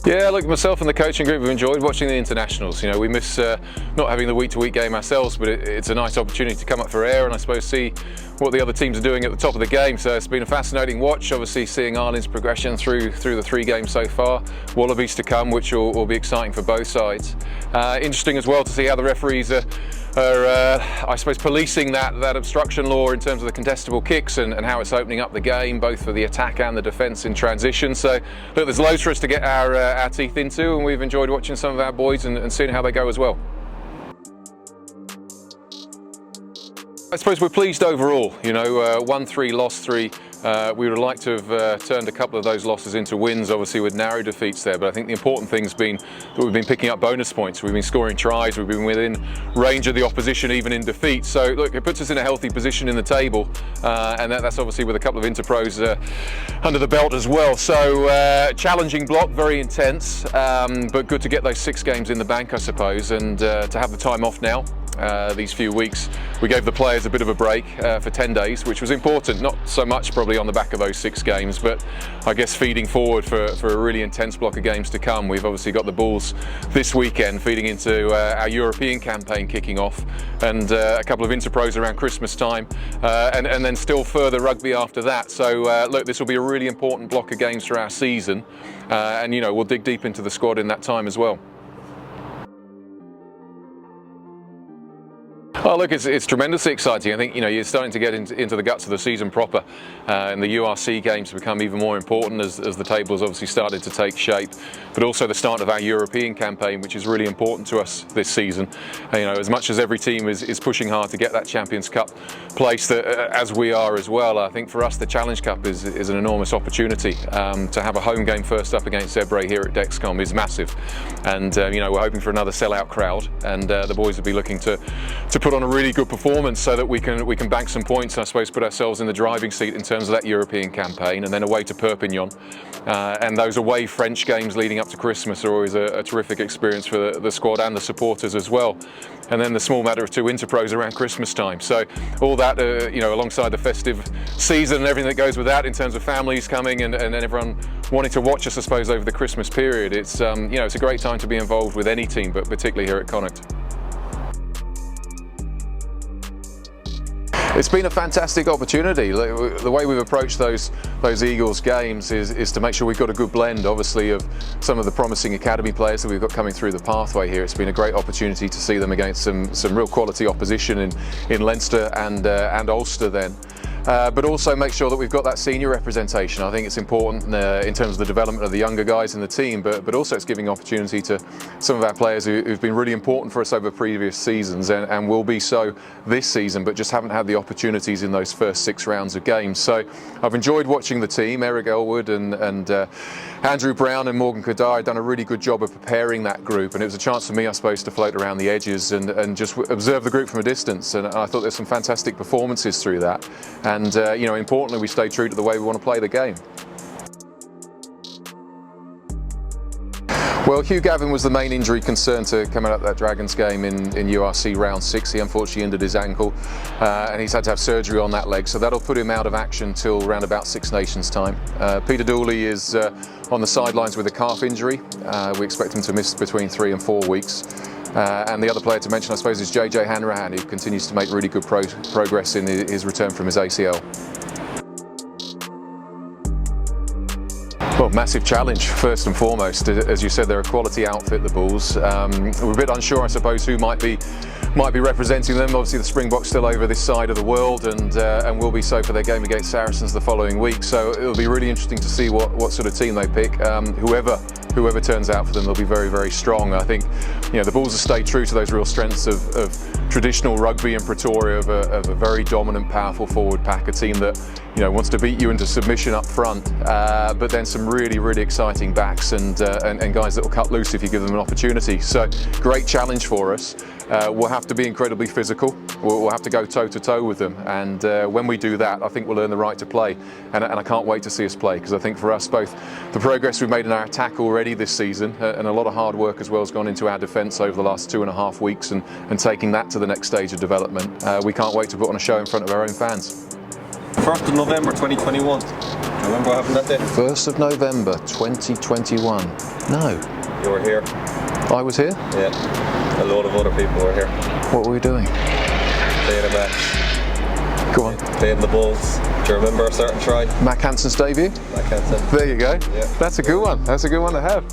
Yeah, look, myself and the coaching group have enjoyed watching the internationals. You know, we miss not having the week-to-week game ourselves, but it's a nice opportunity to come up for air and I suppose see what the other teams are doing at the top of the game. So it's been a fascinating watch, obviously seeing Ireland's progression through the 3 games so far. Wallabies to come, which will be exciting for both sides. Interesting as well to see how the referees are I suppose, policing that obstruction law in terms of the contestable kicks and how it's opening up the game, both for the attack and the defence in transition. So, look, there's loads for us to get our teeth into, and we've enjoyed watching some of our boys and seeing how they go as well. I suppose we're pleased overall. You know, won 3, lost 3. We would like to have turned a couple of those losses into wins, obviously with narrow defeats there, but I think the important thing's been that we've been picking up bonus points, we've been scoring tries, we've been within range of the opposition even in defeat. So look, it puts us in a healthy position in the table, and that's obviously with a couple of interpros under the belt as well. So challenging block, very intense, but good to get those 6 games in the bank, I suppose, and to have the time off now. These few weeks we gave the players a bit of a break for 10 days, which was important, not so much probably on the back of those 6 games, but I guess feeding forward for a really intense block of games to come. We've obviously got the Bulls this weekend feeding into our European campaign kicking off, and a couple of interpros around Christmas time, and then still further rugby after that. So look, this will be a really important block of games for our season, and you know, we'll dig deep into the squad in that time as well. Oh, look, it's tremendously exciting. I think, you know, you're starting to get into the guts of the season proper, and the URC games become even more important as the table has obviously started to take shape, but also the start of our European campaign, which is really important to us this season. And, you know, as much as every team is pushing hard to get that Champions Cup place, as we are as well, I think for us the Challenge Cup is an enormous opportunity. To have a home game first up against Zebre here at Dexcom is massive, and you know, we're hoping for another sellout crowd, and the boys will be looking to put on a really good performance so that we can bank some points and I suppose put ourselves in the driving seat in terms of that European campaign, and then away to Perpignan. And those away French games leading up to Christmas are always a terrific experience for the squad and the supporters as well. And then the small matter of 2 interpros around Christmas time. So all that, you know, alongside the festive season and everything that goes with that in terms of families coming and everyone wanting to watch us, I suppose, over the Christmas period. It's you know, it's a great time to be involved with any team, but particularly here at Connacht. It's been a fantastic opportunity. The way we've approached those Eagles games is to make sure we've got a good blend, obviously, of some of the promising academy players that we've got coming through the pathway here. It's been a great opportunity to see them against some real quality opposition in Leinster and Ulster then. But also make sure that we've got that senior representation. I think it's important in terms of the development of the younger guys in the team, but also it's giving opportunity to some of our players who've been really important for us over previous seasons and will be so this season, but just haven't had the opportunities in those first 6 rounds of games. So I've enjoyed watching the team. Eric Elwood and Andrew Brown and Morgan Kadar have done a really good job of preparing that group, and it was a chance for me, I suppose, to float around the edges and just observe the group from a distance, and I thought there's some fantastic performances through that. And you know, importantly, we stay true to the way we want to play the game. Well, Hugh Gavin was the main injury concern to come out of that Dragons game in URC round 6. He unfortunately injured his ankle, and he's had to have surgery on that leg, so that'll put him out of action till around about 6 Nations time. Peter Dooley is on the sidelines with a calf injury. We expect him to miss between 3 and 4 weeks. And the other player to mention, I suppose, is JJ Hanrahan, who continues to make really good progress in his return from his ACL. Well, massive challenge, first and foremost. As you said, they're a quality outfit, the Bulls. We're a bit unsure, I suppose, who might be representing them. Obviously, the Springboks still over this side of the world, and will be so for their game against Saracens the following week. So it'll be really interesting to see what sort of team they pick. Whoever turns out for them, they'll be very, very strong. I think, you know, the Bulls have stayed true to those real strengths of traditional rugby in Pretoria, of a very dominant, powerful forward pack, a team that, you know, wants to beat you into submission up front, but then some really, really exciting backs and guys that will cut loose if you give them an opportunity. So great challenge for us. We'll have to be incredibly physical. We'll have to go toe-to-toe with them, and when we do that, I think we'll earn the right to play, and I can't wait to see us play, because I think for us both, the progress we've made in our attack already this season, and a lot of hard work as well has gone into our defence over the last 2.5 weeks, and taking that to the next stage of development. We can't wait to put on a show in front of our own fans. 1st of November 2021. Remember what happened that day? 1st of November 2021. No. You were here. I was here? Yeah. A load of other people were here. What were we doing? Playing a match. Go on. Playing the Bulls. Do you remember a certain try? Mac Hansen's debut? Mac Hansen. There you go. Yeah. That's a good one. That's a good one to have.